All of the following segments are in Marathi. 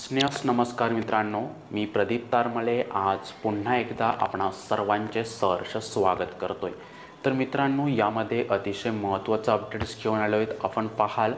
स्नेहस नमस्कार मित्रांनो, मी प्रदीप तारमळे आज पुन्हा एकदा आपणा सर्वांचे सहर्ष स्वागत करतोय। तर मित्रांनो, यामध्ये अतिशय महत्त्वाचे अपडेट्स घेऊन आलो आहेत। आपण पाहाल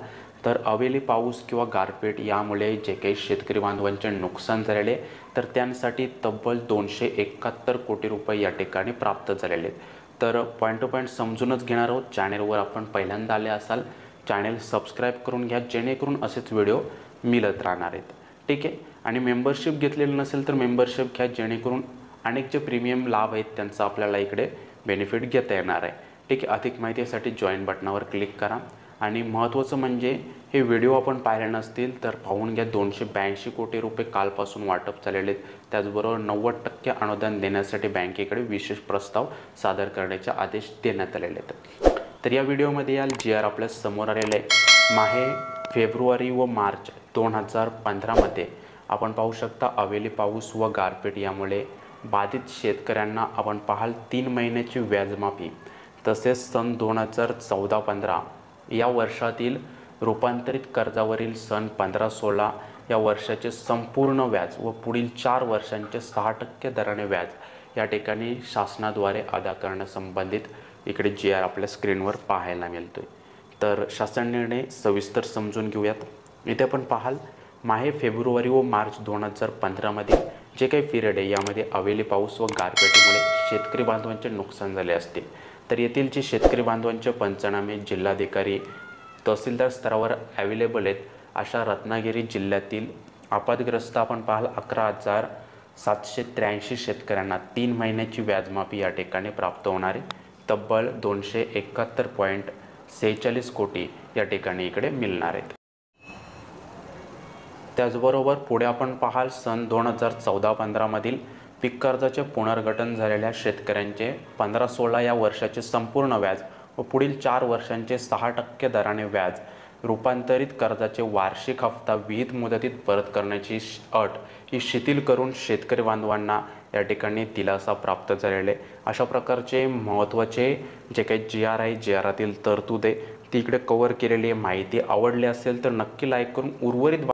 तर अवेली पाऊस किंवा गारपीट यामुळे जे काही शेतकरी बांधवांचे नुकसान झालेले तर त्यांसाठी तब्बल 271 कोटी रुपये या ठिकाणी प्राप्त झालेले आहेत। तर पॉईंट टू पॉईंट समजूनच घेणार आहोत। चॅनेलवर आपण पहिल्यांदा आले असाल चॅनेल सबस्क्राईब करून घ्या, जेणेकरून असेच व्हिडिओ मिळत राहणार आहेत। ठीक आहे, आणि मेंबरशिप घेतलेलं नसेल तर मेंबरशिप घ्या, जेणेकरून अनेक जे प्रीमियम लाभ आहेत त्यांचा आपल्याला इकडे बेनिफिट घेता येणार आहे। ठीक आहे, अधिक माहितीसाठी जॉईन बटनावर क्लिक करा। आणि महत्त्वाचं म्हणजे हे व्हिडिओ आपण पाहिले नसतील तर पाहून घ्या। 282 कोटी रुपये कालपासून वाटप झालेले आहेत। त्याचबरोबर 90% अनुदान देण्यासाठी बँकेकडे विशेष प्रस्ताव सादर करण्याचे आदेश देण्यात आलेले आहेत। तर या व्हिडिओमध्ये याल जी आर आपल्या समोर आलेले माहे फेब्रुवारी व मार्च 2015 मध्ये आपण पाहू शकता अवेली पाऊस व गारपीट यामुळे बाधित शेतकऱ्यांना आपण पाहाल 3 महिन्याची व्याजमाफी, तसेच सन 2014-15 या वर्षातील रूपांतरित कर्जावरील सन 15-16 या वर्षाचे संपूर्ण व्याज व पुढील 4 वर्षांचे 6% दराने व्याज या ठिकाणी शासनाद्वारे अदा करण्यासंबंधित इकडे जी आर आपल्या स्क्रीनवर पाहायला मिळतोय। तर शासन निर्णय सविस्तर समजून घेऊयात। इथे आपण पाहाल माहे फेब्रुवारी व मार्च 2015 मध्ये जे काही पिरियड आहे यामध्ये अवेली पाऊस व गारपिटीमुळे शेतकरी बांधवांचे नुकसान झाले असते। तर येथील जे शेतकरी बांधवांचे पंचनामे जिल्हाधिकारी तहसीलदार स्तरावर अवेलेबल आहेत अशा रत्नागिरी जिल्ह्यातील आपत्ग्रस्त आपण पाहाल 11,783 शेतकऱ्यांना 3 महिन्याची व्याजमाफी या ठिकाणी प्राप्त होणारे तब्बल 271.46 कोटी या ठिकाणी इकडे मिळणार आहेत। त्याचबरोबर पुढे आपण पाहाल सन 2014-15 मधील पीक कर्जाचे पुनर्गठन झालेल्या शेतकऱ्यांचे 15-16 या वर्षाचे संपूर्ण व्याज व पुढील 4 वर्षांचे 6% दराने व्याज, रूपांतरित कर्जाचे वार्षिक हप्ता विहित मुदतीत परत करण्याची अट ही शिथिल करून शेतकरी बांधवांना या ठिकाणी दिलासा प्राप्त झालेले अशा प्रकारचे महत्त्वाचे जे काही जी आर आहे, जी आरातील तरतूद आहे ती इकडे कव्हर केलेली आहे। माहिती आवडली असेल तर नक्की लाईक करून उर्वरित